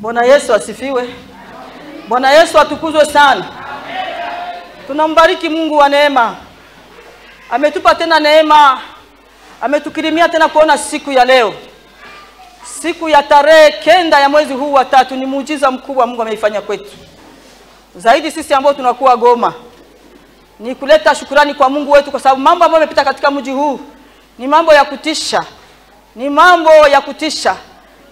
Bwana Yesu asifiwe. Bwana Yesu atukuzwe sana. Tunambariki Mungu wa neema. Ametupa tena neema. Ametukirimia tena kuona siku ya leo. Siku ya tarehe 9 ya mwezi huu wa 3 ni muujiza mkubwa Mungu ameifanya kwetu. Zaidi sisi ambao tunakuwa Goma. Ni kuleta shukrani kwa Mungu wetu kwa sababu mambo ambayo yamepita katika mji huu ni mambo ya kutisha. Ni mambo ya kutisha.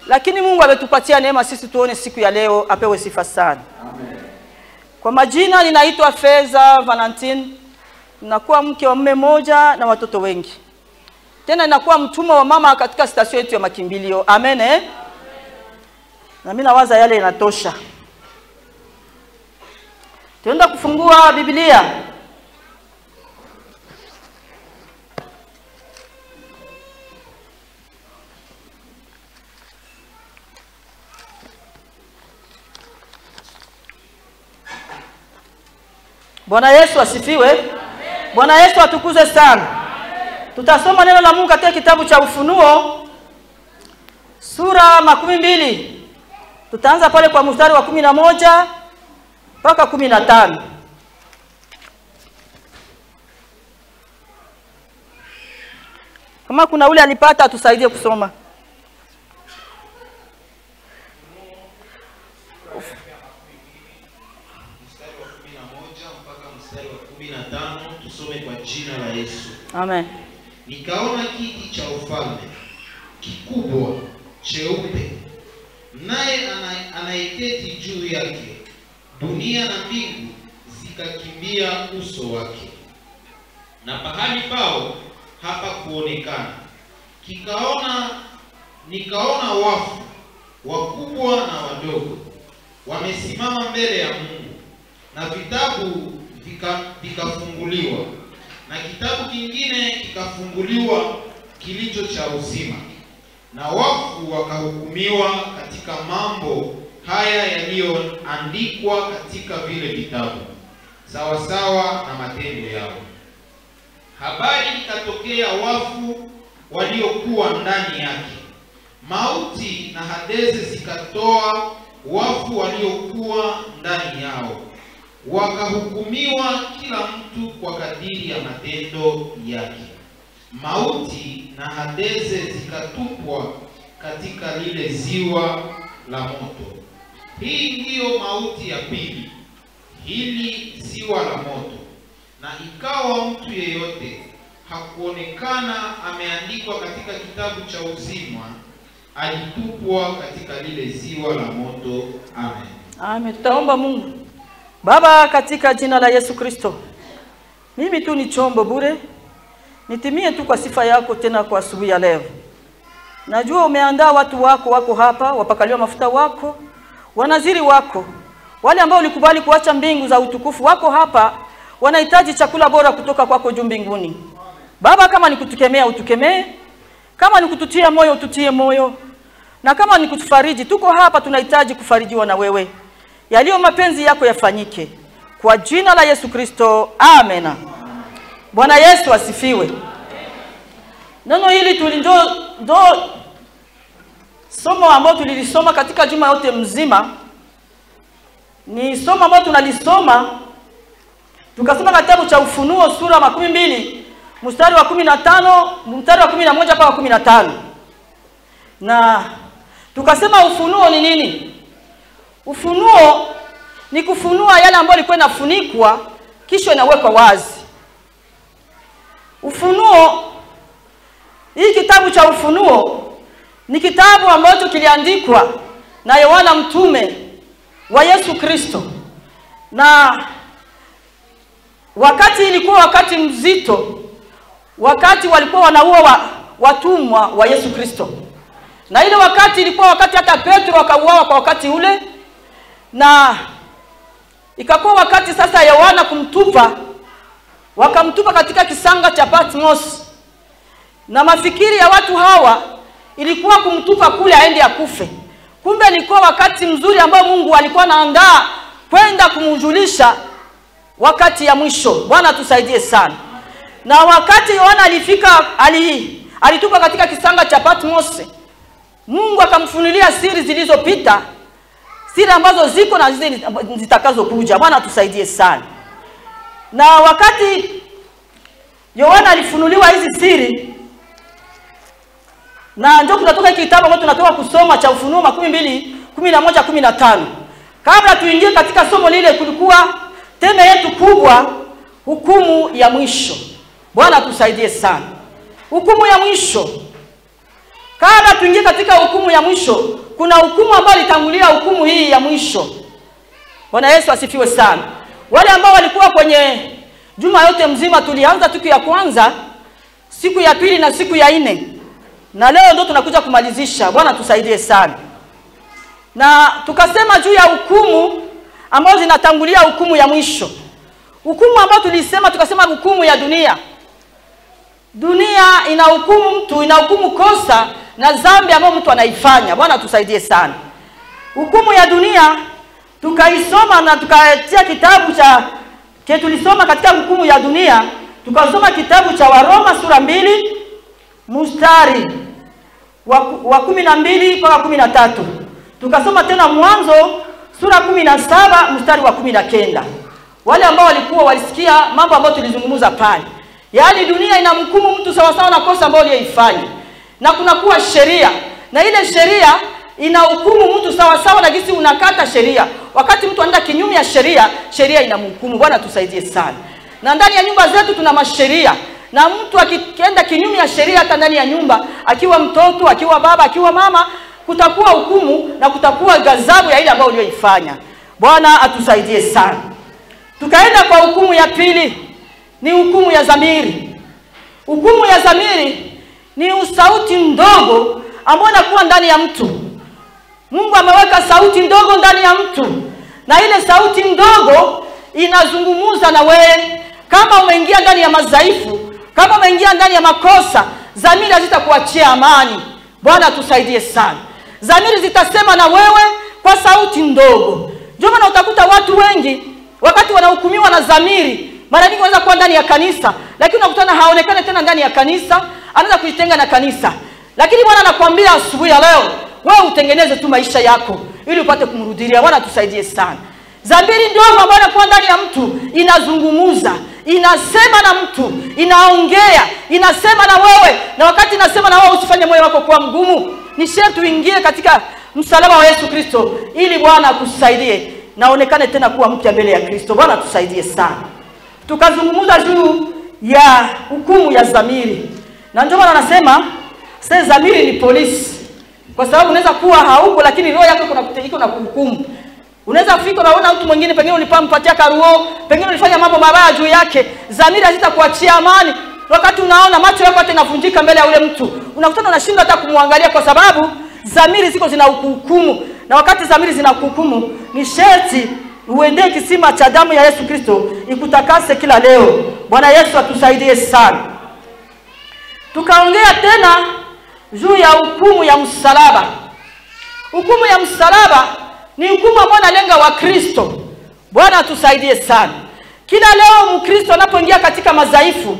Lakini Mungu ametupatia neema sisi tuone siku ya leo, apewe sifa sana. Amen. Kwa majina ninaitwa Feza Valentine. Ninakuwa mke wa mume mmoja na watoto wengi. Tena ninakuwa mtumwa wa mama katika station yetu ya makimbilio. Amen. Na mimi nawaza yale inatosha. Tuenda kufungua Biblia. Bwana Yesu asifiwe. Bwana Yesu atukuzwe sana. Tutasoma neno la Mungu katika kitabu cha Ufunuo sura 12. Tutaanza pale kwa mstari wa 11 mpaka 15. Kama kuna ule alipata tusaidie kusoma. Tusome kwa jina la Yesu. Amen. Nikaona kiti cha ufalme kikubwa cheupe, naye anayeketi juu yake. Dunia na mbingu zikakimbia uso wake, na pahali pao hapa kuonekana. Nikaona wafu wakubwa na wadogo wamesimama mbele ya Mungu, na vitabu vikafunguliwa, na kitabu kingine kikafunguliwa kilicho cha uzima, na wafu wakahukumiwa katika mambo haya yaliyoandikwa katika vile vitabu, sawasawa na matendo yao. Habari ikatokea wafu waliokuwa ndani yake. Mauti na Hadesi zikatoa wafu waliokuwa ndani yao, wakahukumiwa kila mtu kwa kadiri ya matendo yake. Mauti na Hadesi zikatupwa katika lile ziwa la moto. Hii ndiyo mauti ya pili, hili ziwa la moto. Na ikawa mtu yeyote hakuonekana ameandikwa katika kitabu cha uzima, alitupwa katika lile ziwa la moto. Amen. Amen. Tutaomba Mungu. Baba, katika jina la Yesu Kristo, mimi tu ni chombo bure, nitimie tu kwa sifa yako tena kwa asubuhi ya leo. Najua umeandaa watu wako hapa, wapakaliwa mafuta wako, wanaziri wako, wale ambao ulikubali kuacha mbingu za utukufu wako hapa, wanahitaji chakula bora kutoka kwako juu mbinguni. Baba, kama ni kutukemea utukemee, kama ni kututia moyo ututie moyo, na kama ni kutufariji, tuko hapa tunahitaji kufarijiwa na wewe. Yaliyo mapenzi yako yafanyike kwa jina la Yesu Kristo. Amen. Bwana Yesu asifiwe. Neno hili ndo somo ambalo tulilisoma katika juma yote mzima. Ni somo ambalo tunalisoma tukasoma kitabu cha Ufunuo sura 12 mstari wa 15 mstari wa 11 mpaka 15. Na tukasema ufunuo ni nini? Ufunuo ni kufunua yale ambayo yalikuwa yanafunikwa kisha inawekwa wazi. Ufunuo, hii kitabu cha Ufunuo ni kitabu ambacho kiliandikwa na Yohana mtume wa Yesu Kristo. Na wakati ilikuwa wakati mzito, wakati walikuwa wanaua watumwa wa Yesu Kristo. Na ile wakati ilikuwa wakati hata Petro akauawa kwa wakati ule. Na ikakuwa wakati sasa Yohana kumtupa, wakamtupa katika kisanga cha Patmos. Na mafikiri ya watu hawa ilikuwa kumtupa kule aende akufe. Kumbe ilikuwa wakati mzuri ambao Mungu alikuwa anaandaa kwenda kumjulisha wakati ya mwisho. Bwana tusaidie sana. Na wakati Yohana alifika, alitupa katika kisanga cha Patmos, Mungu akamfunulia siri zilizopita siri ambazo ziko na zile zitakazo kuja. Bwana tusaidie sana. Na wakati Yohana alifunuliwa hizi siri, na ndio tunatoka kitabu ambacho tunatoka kusoma cha Ufunuo 12:11-15. Kabla tuingie katika somo lile, kulikuwa teme yetu kubwa, hukumu ya mwisho. Bwana tusaidie sana. Hukumu ya mwisho. Kabla tuingie katika hukumu ya mwisho, kuna hukumu ambayo ilitangulia hukumu hii ya mwisho. Bwana Yesu asifiwe sana. Wale ambao walikuwa kwenye juma yote mzima, tulianza siku ya kwanza, siku ya pili na siku ya 4. Na leo ndio tunakuja kumalizisha. Bwana tusaidie sana. Na tukasema juu ya hukumu ambazo zinatangulia hukumu ya mwisho. Hukumu ambayo tulisema, tukasema hukumu ya dunia. Dunia inahukumu mtu, inahukumu kosa na dhambi ambayo mtu anaifanya. Bwana tusaidie sana. Hukumu ya dunia tukaisoma na tukatia kitabu cha tulisoma katika hukumu ya dunia, tukasoma kitabu cha Waroma sura 2 mstari wa 12 mpaka 13. Tukasoma tena Mwanzo sura 17 mstari wa 19. Wale ambao walisikia mambo ambayo tulizungumza pale. Yaani dunia inamhukumu mtu sawa sawa na kosa ambalo aliyoifanya. Na kuna kuwa sheria. Na ile sheria inahukumu mtu sawa sawa na jinsi unakata sheria. Wakati mtu anaenda kinyume ya sheria, sheria inamhukumu. Bwana tusaidie sana. Na ndani ya nyumba zetu tuna masheria. Na mtu akienda kinyume ya sheria hata ndani ya nyumba, akiwa mtoto, akiwa baba, akiwa mama, kutakuwa hukumu na kutakuwa ghadhabu ya ile ambayo uliyoifanya. Bwana atusaidie sana. Tukaenda kwa hukumu ya pili, ni hukumu ya dhamiri. Hukumu ya dhamiri ni usauti ndogo ambao unakuwa ndani ya mtu. Mungu ameweka sauti ndogo ndani ya mtu, na ile sauti ndogo inazungumuza na wewe. Kama umeingia ndani ya madhaifu, kama umeingia ndani ya makosa, dhamiri hazitakuachia amani. Bwana tusaidie sana. Dhamiri zitasema na wewe kwa sauti ndogo. Ndio maana utakuta watu wengi wakati wanahukumiwa na dhamiri, mara nyingi wanaweza kuwa ndani ya kanisa, lakini unakutana haonekane tena ndani ya kanisa, anaweza kujitenga na kanisa. Lakini Bwana anakuambia asubuhi ya leo, wewe utengeneze tu maisha yako ili upate kumrudia. Bwana tusaidie sana. Dhamiri ndogo ambayo inakuwa ndani ya mtu inazungumuza, inasema na mtu, inaongea, inasema na wewe, na wakati inasema na wewe usifanye moyo wako kuwa mgumu. Ni sharti uingie katika msalaba wa Yesu Kristo ili Bwana akusaidie na onekane tena kuwa mpya mbele ya Kristo. Bwana tusaidie sana. Tukazungumza juu ya hukumu ya dhamiri. Na ndio maana anasema sasa dhamiri ni polisi. Kwa sababu unaweza kuwa hauko lakini roho yako iko na kuhukumu. Unaweza kufika unaona mtu mwingine pengine ulipampatia karuo, pengine ulifanya mambo mabaya juu yake, dhamiri hazitakuachia amani. Wakati unaona macho yako hata yanavunjika mbele ya ule mtu, unakutana unashindwa hata kumwangalia kwa sababu dhamiri ziko zinahukumu. Na wakati dhamiri zinakuhukumu, ni sharti uende kisima cha damu ya Yesu Kristo ikutakase kila leo. Bwana Yesu atusaidie sana. Tukaongea tena juu ya hukumu ya msalaba. Hukumu ya msalaba ni hukumu ambayo inalenga wa Kristo. Bwana atusaidie sana. Kila leo Mkristo anapoingia katika madhaifu,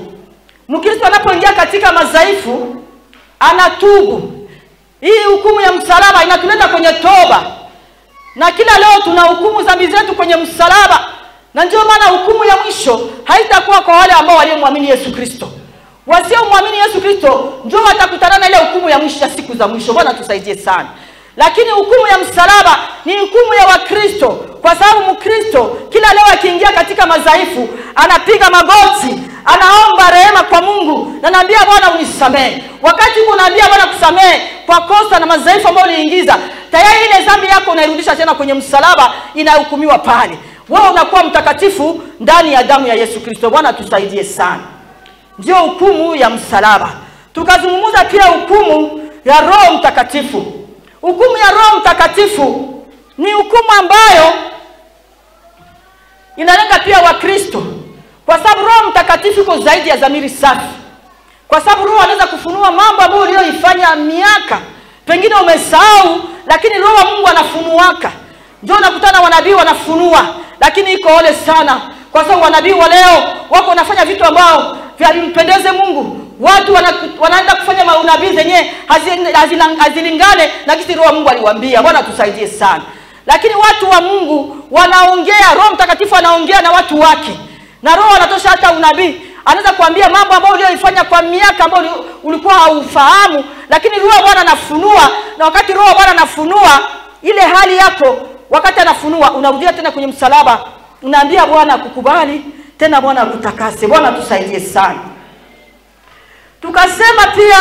Mkristo anapoingia katika madhaifu anatubu. Hii hukumu ya msalaba inatuleta kwenye toba. Na kila leo tuna hukumu dhambi zetu kwenye msalaba. Na ndio maana hukumu ya mwisho haitakuwa kwa wale ambao waliomwamini Yesu Kristo. Wasiomwamini Yesu Kristo ndio watakutana na ile hukumu ya mwisho ya siku za mwisho. Bwana tusaidie sana. Lakini hukumu ya msalaba ni hukumu ya Wakristo, kwa sababu Mkristo kila leo akiingia katika madhaifu anapiga magoti, anaomba rehema kwa Mungu na anaambia Bwana unisamehe. Wakati uko unaambia Bwana kusamehe kwa kosa na madhaifu ambayo uliingiza, tayari ile dhambi yako unairudisha tena kwenye msalaba, inahukumiwa pale. Wewe unakuwa mtakatifu ndani ya damu ya Yesu Kristo. Bwana tusaidie sana. Ndio hukumu ya msalaba. Tukazungumza pia hukumu ya Roho Mtakatifu. Hukumu ya Roho Mtakatifu ni hukumu ambayo inalenga pia Wakristo, kwa sababu Roho Mtakatifu iko zaidi ya dhamiri safi. Kwa sababu Roho anaweza kufunua mambo ambayo uliyoifanya miaka pengine umesahau, lakini Roho wa Mungu anafunuaka. Ndio unakutana wanabii wanafunua, lakini iko ole sana, kwa sababu wanabii wa leo wako wanafanya vitu ambao vimpendeze Mungu. Watu wanaenda kufanya maunabii zenye hazilingane na kisi Roho Mungu aliwaambia. Bwana tusaidie sana. lakini watu wa Mungu wanaongea, Roho Mtakatifu anaongea na watu wake, na Roho anatosha hata unabii. Anaweza kuambia mambo ambayo uliyoifanya kwa miaka ambayo ulikuwa haufahamu, lakini Roho Bwana anafunua, na wakati Roho Bwana anafunua ile hali yako, wakati anafunua unarudia tena kwenye msalaba, unaambia Bwana kukubali tena, Bwana akutakase. Bwana tusaidie sana. Tukasema pia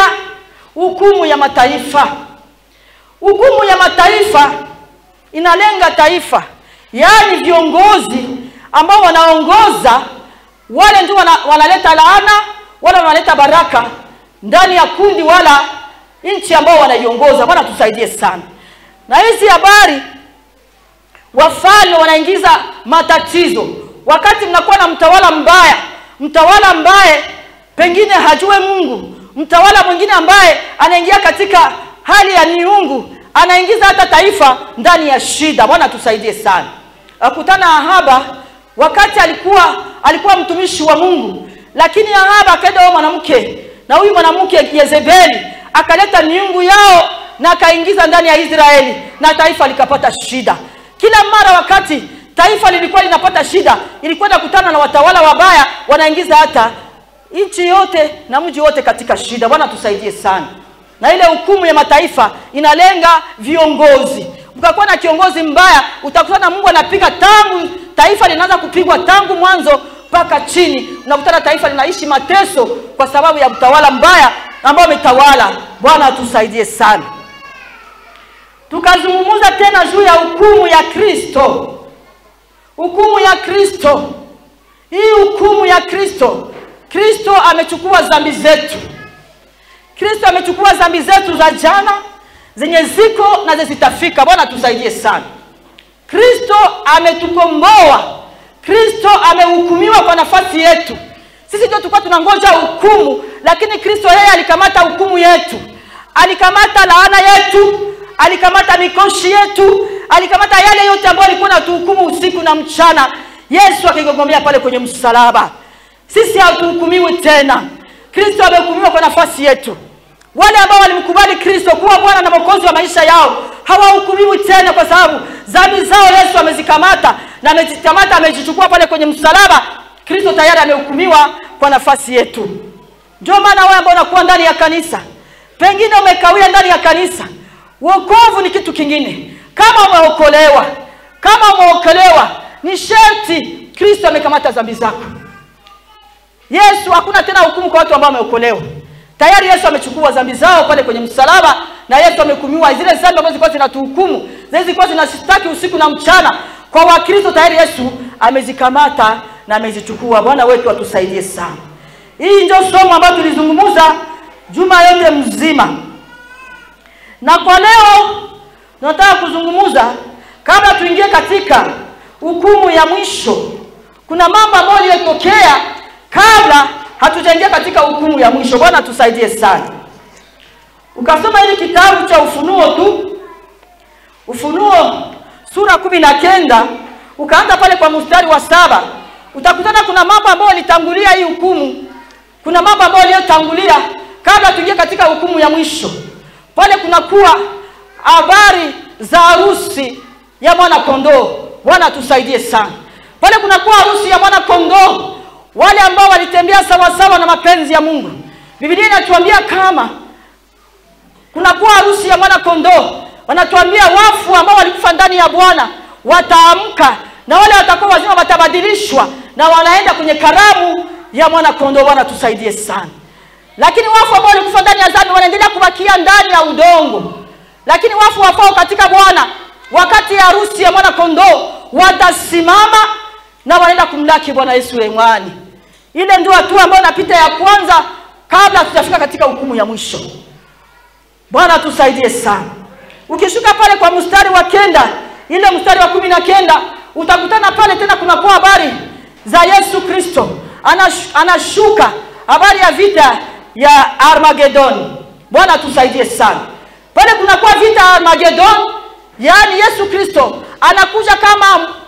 hukumu ya mataifa. Hukumu ya mataifa inalenga taifa, yaani viongozi ambao wanaongoza, wale ndio wanaleta laana wala wanaleta baraka ndani ya kundi wala nchi ambao wanaiongoza. Bwana tusaidie sana. Na hizi habari, wafalme wanaingiza matatizo. Wakati mnakuwa na mtawala ambaye pengine hajue Mungu, mtawala mwingine ambaye anaingia katika hali ya miungu, anaingiza hata taifa ndani ya shida. Bwana tusaidie sana. Akutana Ahaba, wakati alikuwa mtumishi wa Mungu, lakini Ahaba akaenda mwanamke, na huyu mwanamke Yezebeli akaleta miungu yao na akaingiza ndani ya Israeli, na taifa likapata shida. Kila mara wakati taifa lilikuwa linapata shida, ilikuwa inakutana na watawala wabaya, wanaingiza hata nchi yote na mji wote katika shida. Bwana tusaidie sana. Na ile hukumu ya mataifa inalenga viongozi. Mkakuwa na kiongozi mbaya, utakutana Mungu anapiga tangu taifa linaanza kupigwa tangu mwanzo mpaka chini. Unakutana taifa linaishi mateso kwa sababu ya utawala mbaya ambao umetawala. Bwana tusaidie sana. Tukazungumza tena juu ya hukumu ya Kristo. Hukumu ya Kristo. Hii hukumu ya Kristo. Kristo amechukua dhambi zetu. Kristo amechukua dhambi zetu za jana, zenye ziko na zitafika. Bwana tusaidie sana. Kristo ametukomboa. Kristo amehukumiwa kwa nafasi yetu. Sisi ndio tulikuwa tunangoja hukumu, lakini Kristo yeye alikamata hukumu yetu. Alikamata laana yetu, alikamata mikoshi yetu, alikamata yale yote ambayo alikuwa anatuhukumu usiku na mchana. Yesu akigongomea pale kwenye msalaba. Sisi hatuhukumiwi tena. Kristo amehukumiwa kwa nafasi yetu. Wale ambao walimkubali Kristo kuwa Bwana na Mwokozi wa maisha yao hawahukumiwi tena, kwa sababu dhambi zao Yesu amezikamata, na amezikamata, amezichukua pale kwenye msalaba. Kristo tayari amehukumiwa kwa nafasi yetu. Ndio maana wewe ambao unakuwa ndani ya kanisa, pengine umekawia ndani ya kanisa, wokovu ni kitu kingine. Kama umeokolewa, ni sharti Kristo amekamata dhambi zako. Yesu, hakuna tena hukumu kwa watu ambao wameokolewa. Tayari Yesu amechukua dhambi zao pale kwenye msalaba, na Yesu amehukumiwa zile dhambi ambazo zilikuwa zinatuhukumu, zilikuwa zinashtaki usiku na mchana. Kwa Wakristo tayari Yesu amezikamata na amezichukua. Bwana wetu atusaidie sana. Hii ndio somo ambalo tulizungumza juma yote mzima. Na kwa leo nataka kuzungumza, kabla tuingie katika hukumu ya mwisho, kuna mambo ambayo yalitokea kabla hatujaingia katika hukumu ya mwisho. Bwana tusaidie sana. Ukasoma hili kitabu cha Ufunuo tu, Ufunuo sura 19, ukaanza pale kwa mstari wa 7, utakutana kuna mambo ambayo yalitangulia hii hukumu. Kuna mambo ambayo yalitangulia kabla tuingie katika hukumu ya mwisho. Pale kuna kuwa habari za harusi ya mwana kondoo. Bwana tusaidie sana. Pale kuna kuwa harusi ya mwana kondoo, wale ambao walitembea sawa sawa na mapenzi ya Mungu. Biblia inatuambia kama kuna kuwa harusi ya mwana kondoo, wanatuambia wafu ambao walikufa ndani ya Bwana wataamka, na wale watakuwa wazima watabadilishwa na wanaenda kwenye karamu ya mwana kondoo. Bwana tusaidie sana. Lakini wafu ambao walikufa ndani ya dhambi wanaendelea kubakia ndani ya udongo. Lakini wafu wafao katika Bwana, wakati ya harusi ya mwana kondoo, watasimama na wanaenda kumlaki Bwana Yesu rehemani. Ile ndio hatua ambayo napita ya kwanza kabla tutafika katika hukumu ya mwisho. Bwana tusaidie sana. Ukishuka pale kwa mstari wa 9, ile mstari wa 19, utakutana pale tena kuna kwa habari za Yesu Kristo. Anashuka habari ya vita ya Armageddon. Bwana tusaidie sana. Pale kuna kwa vita ya Armageddon, yaani Yesu Kristo anakuja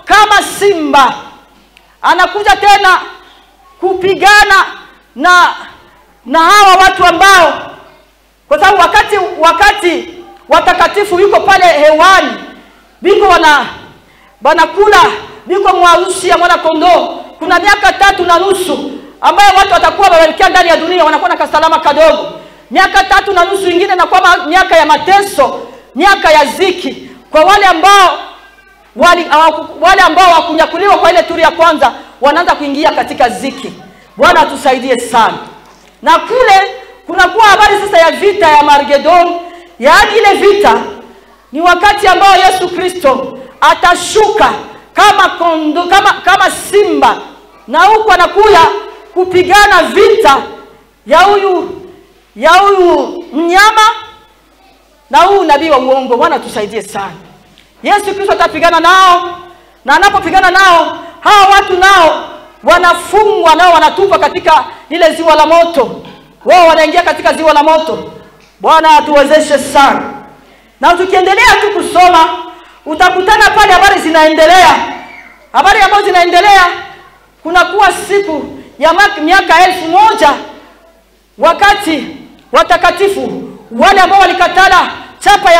kama simba. Anakuja tena kupigana na hawa watu ambao, kwa sababu wakati watakatifu yuko pale hewani, biko wanakula biko mwarusi ya mwana kondoo. Kuna miaka 3.5 ambayo watu watakuwa waelekea ndani ya dunia, wanakuwa na kasalama kadogo. Miaka 3.5 nyingine na kwa miaka ya mateso, miaka ya ziki kwa wale ambao wakunyakuliwa kwa ile turi ya kwanza, wanaanza kuingia katika ziki. Bwana atusaidie sana. Na kule kunakuwa habari sasa ya vita ya Armageddon. Yaani ile vita ni wakati ambao Yesu Kristo atashuka kama simba, na huko anakuja kupigana vita ya huyu mnyama na huyu nabii wa uongo. Bwana tusaidie sana. Yesu Kristo atapigana nao, na anapopigana nao, hawa watu nao wanafungwa, nao wanatupwa katika ile ziwa la moto. Wao wanaingia katika ziwa la moto. Bwana atuwezeshe sana. Na tukiendelea tu kusoma, utakutana pale habari zinaendelea. Habari ambazo zinaendelea, kunakuwa siku ya miaka 1000 wakati watakatifu wale ambao walikatala chapa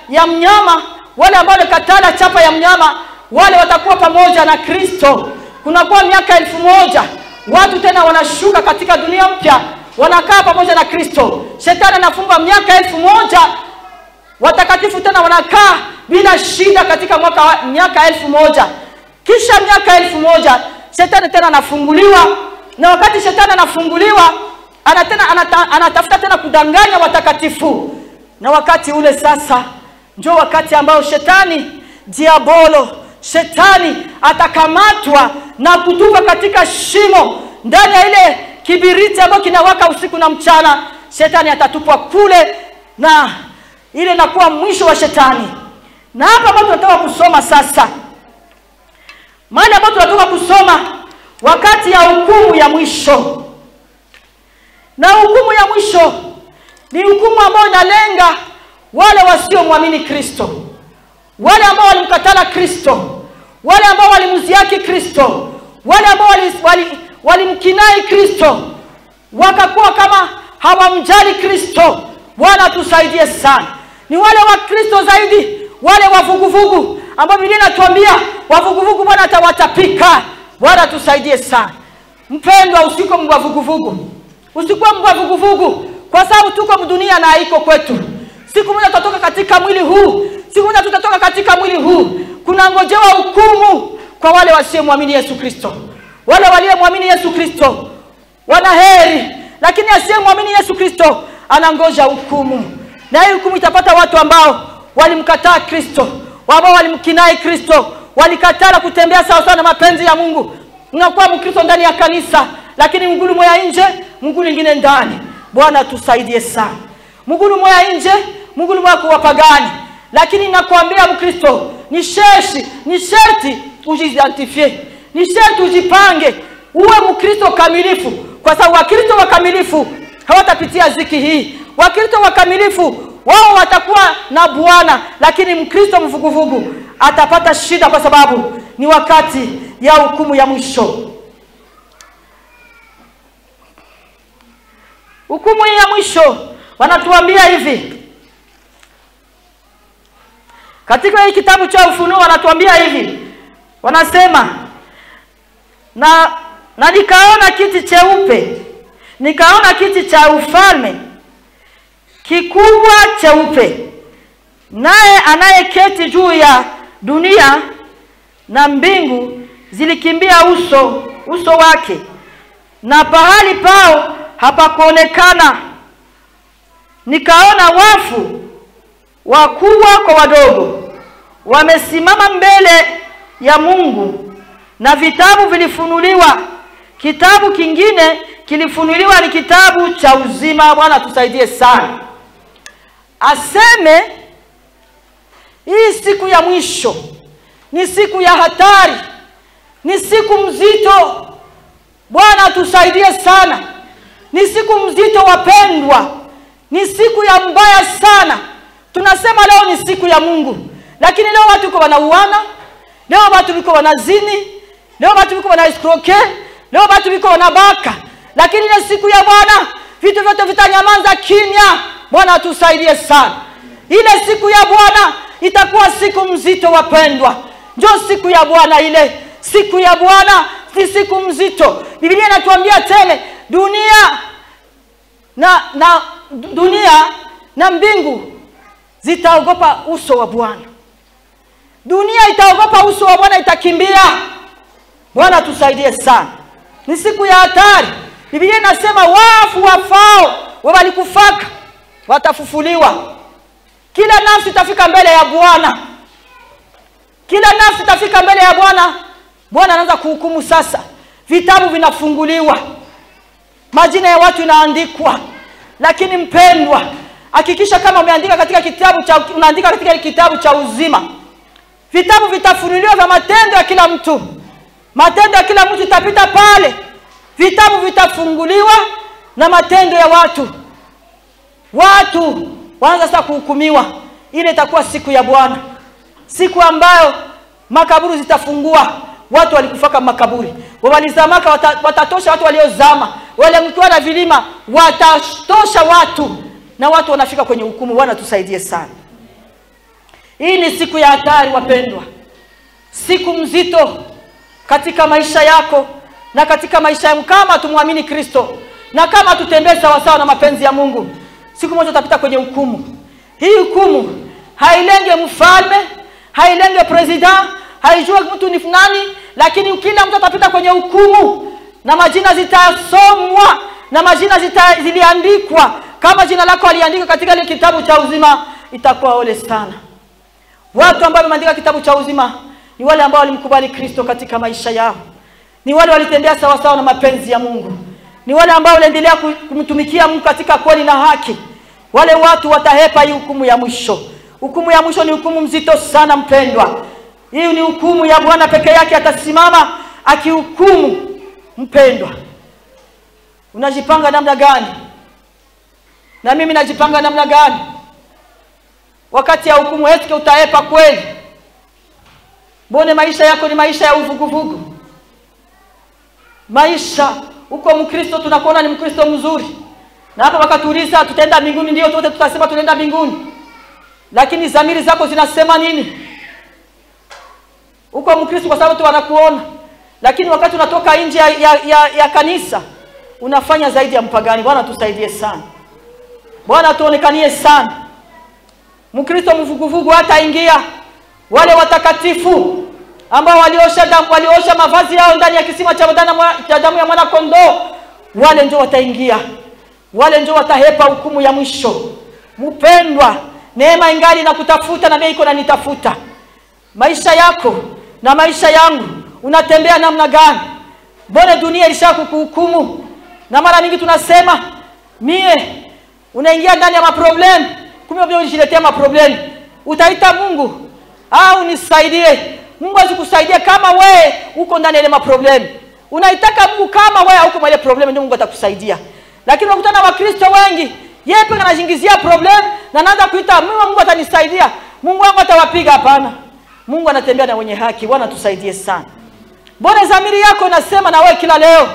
ya mnyama, wale ambao walikatala chapa ya mnyama, wale watakuwa pamoja na Kristo. Kunakuwa miaka 1000 watu tena wanashuka katika dunia mpya, wanakaa pamoja na Kristo. Shetani anafunga miaka 1000, watakatifu tena wanakaa bila shida katika miaka 1000. Kisha miaka 1000 shetani tena anafunguliwa, na wakati shetani anafunguliwa anatafuta tena kudanganya watakatifu. Na wakati ule sasa ndio wakati ambao shetani atakamatwa na kutupa katika shimo, ndani ya ile kibiriti ambayo kinawaka usiku na mchana. Shetani atatupwa kule, na ile inakuwa mwisho wa shetani. Na hapa ambapo tunataka kusoma sasa, mahali ambapo tunataka kusoma wakati ya hukumu ya mwisho. Na hukumu ya mwisho ni hukumu ambayo inalenga wale wasiomwamini Kristo, wale ambao walimkatala Kristo, wale ambao walimziaki Kristo, wale ambao walimkinai Kristo, wakakuwa kama hawamjali Kristo. Bwana tusaidie sana. Ni wale wa Kristo zaidi, wale wavuguvugu ambao Biblia inatuambia wavuguvugu Bwana atawatapika. Bwana tusaidie sana. Mpendwa, usiko mwavuguvugu. Usikuwa mwavuguvugu, kwa sababu tuko dunia na haiko kwetu. Siku moja tutatoka katika mwili huu. Siku moja tutatoka katika mwili huu. Kuna ngojewa hukumu kwa wale wasiomwamini Yesu Kristo. Wale waliomwamini Yesu Kristo wana heri, lakini asiyemwamini Yesu Kristo anangoja hukumu. Na hii hukumu itapata watu ambao walimkataa Kristo, ambao walimkinai Kristo, walikatala kutembea sawa sawa na mapenzi ya Mungu. Unakuwa Mkristo ndani ya kanisa, lakini mguu mmoja nje, mguu mwingine ndani. Bwana tusaidie sana. Mguu mmoja nje, mguu mmoja kwa wapagani. Lakini nakuambia Mkristo, ni sharti ujiidentifie. Ni sharti ujipange uwe Mkristo kamilifu, kwa sababu Wakristo wakamilifu hawatapitia ziki hii. Wakristo wakamilifu wao watakuwa na Bwana, lakini Mkristo mvuguvugu atapata shida, kwa sababu ni wakati ya hukumu ya mwisho. Hukumu ya mwisho wanatuambia hivi. Katika hii kitabu cha Ufunuo wanatuambia hivi. Wanasema na nikaona kiti cheupe, nikaona kiti cha ufalme kikubwa cheupe, naye anayeketi juu ya dunia na mbingu zilikimbia uso wake, na pahali pao hapakuonekana. Nikaona wafu wakubwa kwa wadogo wamesimama mbele ya Mungu, na vitabu vilifunuliwa. Kitabu kingine kilifunuliwa, ni kitabu cha uzima. Bwana tusaidie sana. Aseme hii siku ya mwisho ni siku ya hatari, ni siku mzito. Bwana tusaidie sana. Ni siku mzito wapendwa, ni siku ya mbaya sana. Tunasema leo ni siku ya Mungu, lakini leo watu wako wanauana, leo watu wako wanazini, leo watu wako wanaiscroke, leo watu wako wanabaka. Lakini ile siku ya Bwana vitu vyote vitanyamaza kimya. Bwana tusaidie sana. Ile siku ya Bwana itakuwa siku mzito wapendwa. Njoo siku ya Bwana ile. Siku ya Bwana ni siku mzito. Biblia inatuambia tena dunia na mbingu zitaogopa uso wa Bwana. Dunia itaogopa uso wa Bwana, itakimbia. Bwana tusaidie sana. Ni siku ya hatari. Biblia inasema wafu wafao walikufaka watafufuliwa. Kila nafsi itafika mbele ya Bwana. Kila nafsi itafika mbele ya Bwana. Bwana anaanza kuhukumu sasa. Vitabu vinafunguliwa. Majina ya watu inaandikwa. Lakini mpendwa, hakikisha kama unaandika katika kitabu cha uzima. Vitabu vitafunuliwa vya matendo ya kila mtu. Matendo ya kila mtu itapita pale. Vitabu vitafunguliwa na matendo ya watu. Watu wanaanza sasa kuhukumiwa. Ile itakuwa siku ya Bwana. Siku ambayo makaburi zitafungua. Watu walikufaka makaburi. Walizamaka watatosha watu waliozama. Wale mkiwa na vilima watatosha watu. Na watu wanafika kwenye hukumu. Bwana tusaidie sana. Hii ni siku ya hatari wapendwa. Siku mzito katika maisha yako na katika maisha yangu kama tumwamini Kristo. Na kama tutembee sawa sawa na mapenzi ya Mungu. Siku moja utapita kwenye hukumu. Hii hukumu hailenge mfalme, hailenge president, haijua mtu ni nani, lakini kila mtu atapita kwenye hukumu na majina zitasomwa na majina ziliandikwa. Kama jina lako aliandika katika ile kitabu cha uzima, itakuwa ole sana. Watu ambao wameandika kitabu cha uzima ni wale ambao walimkubali Kristo katika maisha yao. Ni wale walitembea sawa sawa na mapenzi ya Mungu. Ni wale ambao waliendelea kumtumikia Mungu katika kweli na haki. Wale watu watahepa hii hukumu ya mwisho. Hukumu ya mwisho ni hukumu mzito sana mpendwa. Hii ni hukumu ya Bwana peke yake, atasimama akihukumu mpendwa. Unajipanga namna gani? Na mimi najipanga namna gani? Wakati ya hukumu yetu utahepa kweli? Mbona maisha yako ni maisha ya uvuguvugu? Maisha uko Mkristo tunakuona ni Mkristo mzuri. Na hapa wakatuuliza tutaenda mbinguni, ndio wote tutasema tunaenda mbinguni. Lakini dhamiri zako zinasema nini? Uko Mkristo kwa sababu tu wanakuona. Lakini wakati unatoka nje ya kanisa unafanya zaidi ya mpagani. Bwana tusaidie sana. Bwana tuonekanie sana. Mkristo mvuguvugu hata ingia. Wale watakatifu ambao waliosha mavazi yao ndani ya kisima cha damu ya mwana kondoo, wale ndio wataingia. Wale ndio watahepa hukumu ya mwisho. Mpendwa, neema ingali na kutafuta na mimi iko na nitafuta. Maisha yako na maisha yangu unatembea namna gani? Mbona dunia ilishakuhukumu? Na mara nyingi tunasema unaingia ndani ya maproblem, kumbe wewe unajiletea maproblem. Utaita Mungu au nisaidie? Mungu asikusaidia kama wewe uko ndani ya maproblem. Unaitaka Mungu kama wewe uko mwenye problem, ndio Mungu atakusaidia. Lakini unakutana na Wakristo wengi, yeye pekee anajingizia problem na anaanza kuita Mungu atanisaidia. Mungu wangu atawapiga. Hapana. Mungu anatembea na wenye haki. Bwana tusaidie sana. Mbona dhamiri yako inasema na wewe kila leo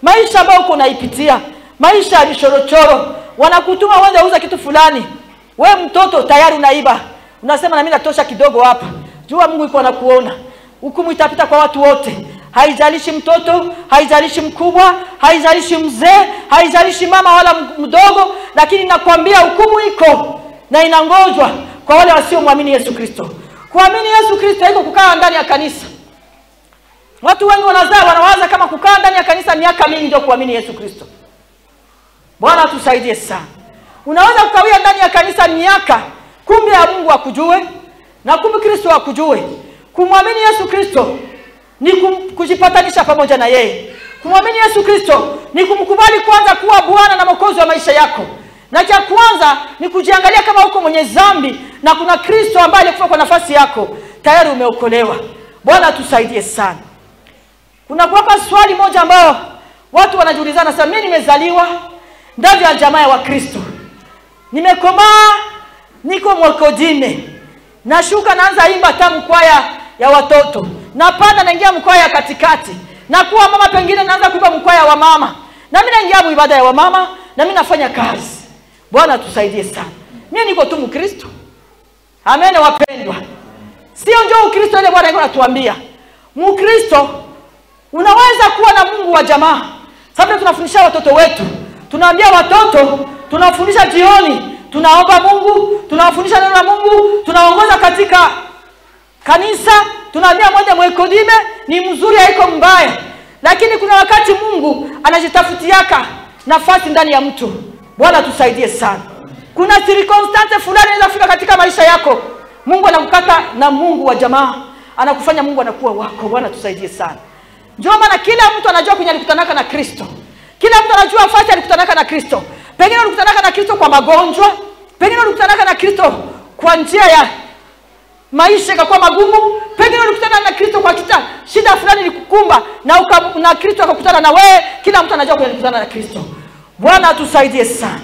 maisha ambayo uko unaipitia, maisha ya mishorochoro, wanakutuma uende uza kitu fulani. Wewe mtoto tayari unaiba. Unasema na mimi natosha kidogo hapa. Jua Mungu yuko anakuona. Hukumu itapita kwa watu wote. Haijalishi mtoto, haijalishi mkubwa, haijalishi mzee, haijalishi mama wala mdogo, lakini nakwambia hukumu iko na inangojwa kwa wale wasiomwamini Yesu Kristo. Kuamini Yesu Kristo haiko kukaa ndani ya kanisa. Watu wengi wanawaza kama kukaa ndani ya kanisa miaka mingi ndio kuamini Yesu Kristo. Bwana tusaidie sana. Unaweza kukawia ndani ya kanisa miaka, kumbe ya Mungu akujue na kumbe Kristo akujue. Kumwamini Yesu Kristo ni kujipatanisha pamoja na yeye. Kumwamini Yesu Kristo ni kumkubali kwanza kuwa Bwana na Mwokozi wa maisha yako. Na cha kwanza ni kujiangalia kama uko mwenye dhambi na kuna Kristo ambaye alikufa kwa nafasi yako. Tayari umeokolewa. Bwana tusaidie sana. Kuna kwa swali moja ambao watu wanajiulizana, sasa mimi nimezaliwa ndani ya jamaa ya Wakristo. Nimekomaa, niko mwokodime. Nashuka naanza imba tamu kwaya ya watoto. Napanda naingia mkwaya ya katikati. Na kuwa mama pengine naanza kuimba mkwaya wa mama. Na mimi naingia ibada ya wa mama na mimi nafanya kazi. Bwana tusaidie sana. Mimi niko tu Mkristo. Amen wapendwa. Sio ndio Ukristo ile Bwana anatuambia. Mkristo unaweza kuwa na Mungu wa jamaa. Sababu tunafundisha watoto wetu. Tunaambia watoto, tunafundisha jioni, tunaomba Mungu, tunawafundisha neno la Mungu, tunaongoza katika kanisa, tunaambia moja mwekodime ni mzuri haiko mbaya. Lakini kuna wakati Mungu anajitafutiaka nafasi ndani ya mtu. Bwana tusaidie sana. Kuna circumstance fulani inaweza kufika katika maisha yako. Mungu anakukata na Mungu wa jamaa. Anakufanya Mungu anakuwa wako. Bwana tusaidie sana. Ndio maana kila mtu anajua kwenye alikutanaka na Kristo. Kila mtu anajua nafasi alikutanaka na Kristo. Pengine alikutanaka na Kristo kwa magonjwa, pengine alikutanaka na Kristo kwa njia ya maisha yakakuwa magumu, pengine ulikutana na Kristo kwa shida fulani ilikukumba na Kristo akakutana na wewe. Kila mtu anajua kwenye alikutana na Kristo. Bwana atusaidie sana.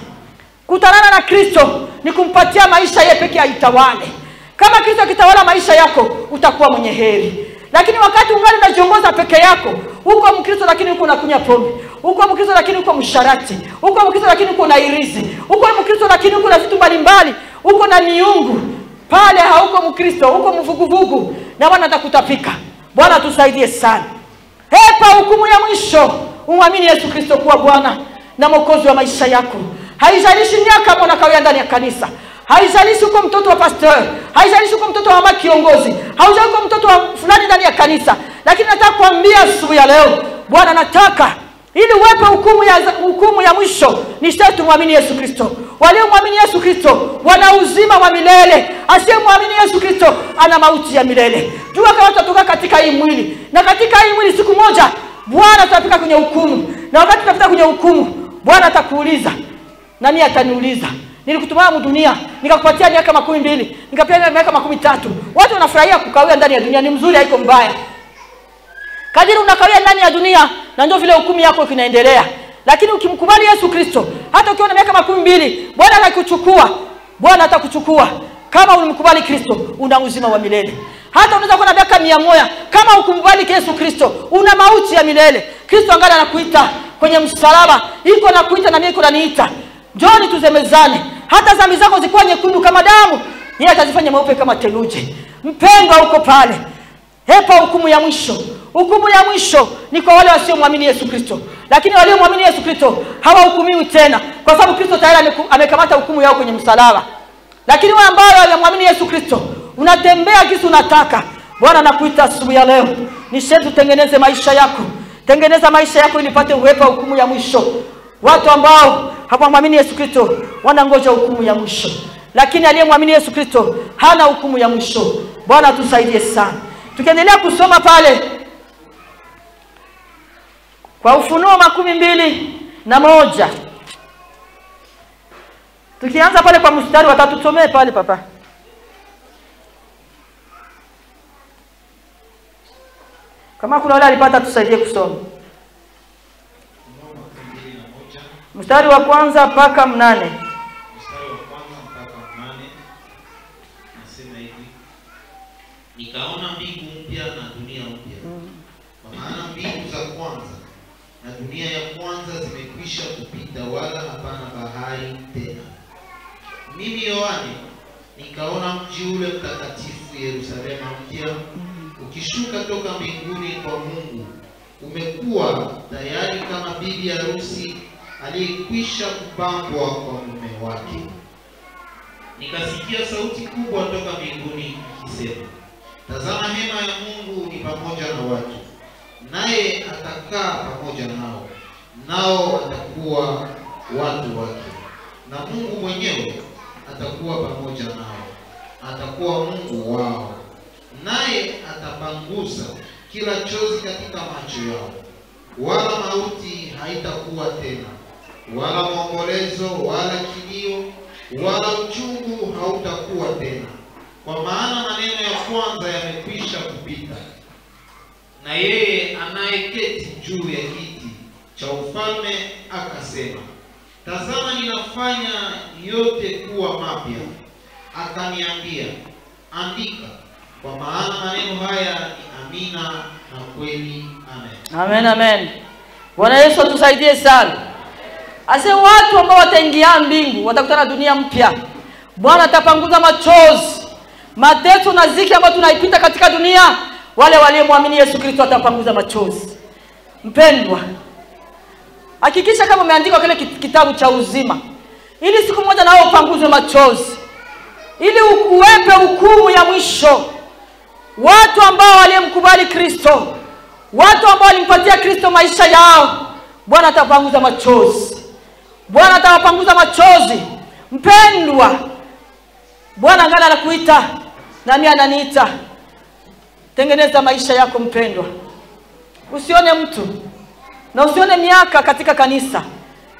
Kutanana na Kristo ni kumpatia maisha yeye pekee aitawale. Kama Kristo akitawala maisha yako, utakuwa mwenye heri. Lakini wakati ungali unajiongoza peke yako, uko Mkristo lakini uko unakunya pombe, uko Mkristo lakini uko msharati, uko Mkristo lakini uko na irizi, uko Mkristo lakini uko na vitu mbalimbali, uko na miungu, pale hauko Mkristo, uko mvuguvugu na Bwana atakutapika. Bwana tusaidie sana. Hepa hukumu ya mwisho, umwamini Yesu Kristo kuwa Bwana na Mwokozi wa maisha yako. Haijalishi miaka mbona kawia ndani ya kanisa, haijalishi uko mtoto wa pastor, haijalishi uko mtoto wa mama kiongozi, haijalishi uko mtoto wa fulani ndani ya kanisa, lakini nataka kuambia asubuhi ya leo, Bwana nataka ili uwepe hukumu ya mwisho ni sisi tumwamini Yesu Kristo. Waliomwamini Yesu Kristo wana uzima wa milele. Asiyemwamini Yesu Kristo ana mauti ya milele. Jua kama tutatoka katika hii mwili, na katika hii mwili siku moja Bwana atafika kwenye hukumu. Na wakati tutafika kwenye hukumu, Bwana atakuuliza na mimi ataniuliza, nilikutuma dunia nikakupatia miaka 12, nikapeana miaka 13. Watu wanafurahia kukawia ndani ya dunia, ni mzuri haiko mbaya. Kadiri unakawia ndani ya dunia na ndio vile hukumu yako inaendelea. Lakini ukimkubali Yesu Kristo, hata ukiwa na miaka 12, Bwana atakuchukua. Bwana atakuchukua. Kama ulimkubali Kristo, una uzima wa milele. Hata unaweza kuwa na miaka 100, kama ukimkubali Yesu Kristo, una mauti ya milele. Kristo angali anakuita kwenye msalaba, iko nakuita na mimi iko naniita. Njoni tuzemezane. Hata dhambi zako zikuwa nyekundu kama damu, yeye atazifanya meupe kama theluji. Mpendwa uko pale. Hepa hukumu ya mwisho. Hukumu ya mwisho ni kwa wale wasiomwamini Yesu Kristo. Lakini waliomwamini Yesu Kristo hawahukumiwi tena, kwa sababu Kristo tayari amekamata hukumu yao kwenye msalaba. Lakini wale ambao wamwamini Yesu Kristo, unatembea kisu unataka. Bwana anakuita asubuhi ya leo. Ni sharti utengeneze maisha yako. Tengeneza maisha yako ili upate uwepo hukumu ya mwisho. Watu ambao hawamwamini Yesu Kristo wanangoja hukumu ya mwisho. Lakini aliyemwamini Yesu Kristo hana hukumu ya mwisho. Bwana tusaidie sana. Tukiendelea kusoma pale kwa Ufunuo 21. Tukianza pale kwa mstari wa 3, tusomee pale papa. Kama kuna wale alipata tusaidie kusoma. Mstari wa 1 mpaka 8. Mstari wa 1 mpaka 8 nasema hivi: nikaona mbingu mpya na dunia mpya. Kwa maana mbingu za kwanza na dunia ya kwanza zimekwisha kupita, wala hapana bahari tena. Mimi Yohane nikaona mji ule mtakatifu Yerusalemu mpya ukishuka toka mbinguni kwa Mungu, umekuwa tayari kama bibi harusi aliyekwisha kupambwa kwa mume wake. Nikasikia sauti kubwa toka mbinguni ikisema, tazama, hema ya Mungu ni pamoja na watu, naye atakaa pamoja nao, nao atakuwa watu wake, na Mungu mwenyewe atakuwa pamoja nao, atakuwa Mungu wao, naye atapangusa kila chozi katika macho yao, wala mauti haitakuwa tena, wala maombolezo, wala kilio, wala uchungu hautakuwa tena, kwa maana maneno ya kwanza yamekwisha kupita. Na yeye anayeketi juu ya kiti cha ufalme akasema, tazama, ninafanya yote kuwa mapya. Akaniambia, andika, kwa maana maneno haya ni amina na kweli. Amen. Amen, amen. Bwana Yesu atusaidie sana. Ase watu ambao wataingia mbingu watakutana dunia mpya. Bwana atapanguza machozi. mateso na ziki ambayo tunaipita katika dunia, wale waliomwamini Yesu Kristo atapanguza machozi. Mpendwa, hakikisha kama umeandika kile kitabu cha uzima, ili siku moja nao upanguzwe machozi, ili uwepe hukumu ya mwisho. Watu ambao walimkubali Kristo, watu ambao walimpatia Kristo maisha yao, Bwana atapanguza machozi. Bwana atawapanguza machozi. Mpendwa, Bwana ngana anakuita, na mimi ananiita. Tengeneza maisha yako mpendwa. Usione mtu na usione miaka katika kanisa,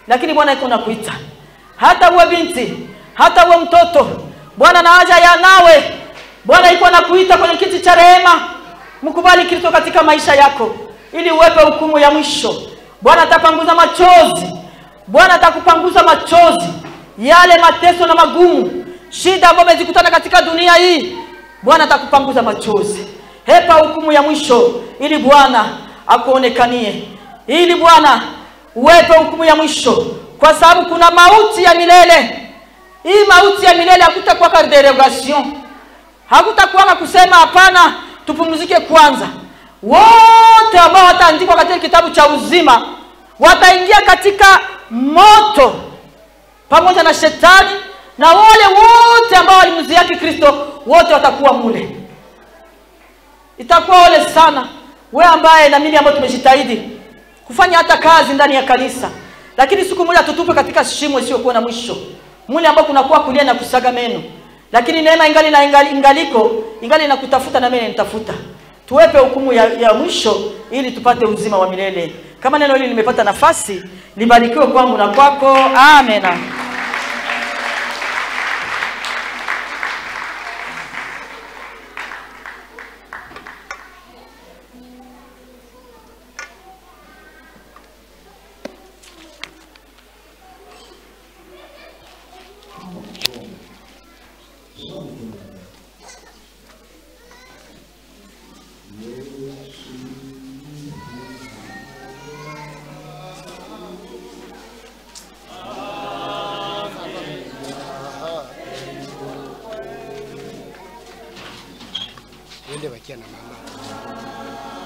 lakini Bwana yuko anakuita. Hata uwe binti, hata uwe mtoto, Bwana na haja ya nawe. Bwana yuko anakuita kwenye kiti cha rehema. Mkubali Kristo katika maisha yako, ili uwepe hukumu ya mwisho. Bwana atapanguza machozi. Bwana atakupanguza machozi. Yale mateso na magumu, shida ambazo umezikutana katika dunia hii, Bwana atakupanguza machozi. Hepa hukumu ya mwisho, ili Bwana akuonekanie. Ili Bwana uwepe hukumu ya mwisho, kwa sababu kuna mauti ya milele. Hii mauti ya milele hakutakuwa kwa derogation. Hakutakuwa kusema hapana, tupumzike kwanza. Wote ambao wataandikwa katika kitabu cha uzima wataingia katika moto pamoja na shetani, na wale wote ambao walimziaki Kristo wote watakuwa mule. Itakuwa ole sana wewe ambaye na mimi ambao tumejitahidi kufanya hata kazi ndani ya kanisa, lakini siku moja tutupe katika shimo isiyokuwa na mwisho, mule ambao kunakuwa kulia na kusaga meno. Lakini neema ingali na ingali na kutafuta, na mimi nitafuta. Tuwepe hukumu ya mwisho ili tupate uzima wa milele. Kama neno hili limepata nafasi, libarikiwe kwangu na kwako. Amen. Wende bakia na mama.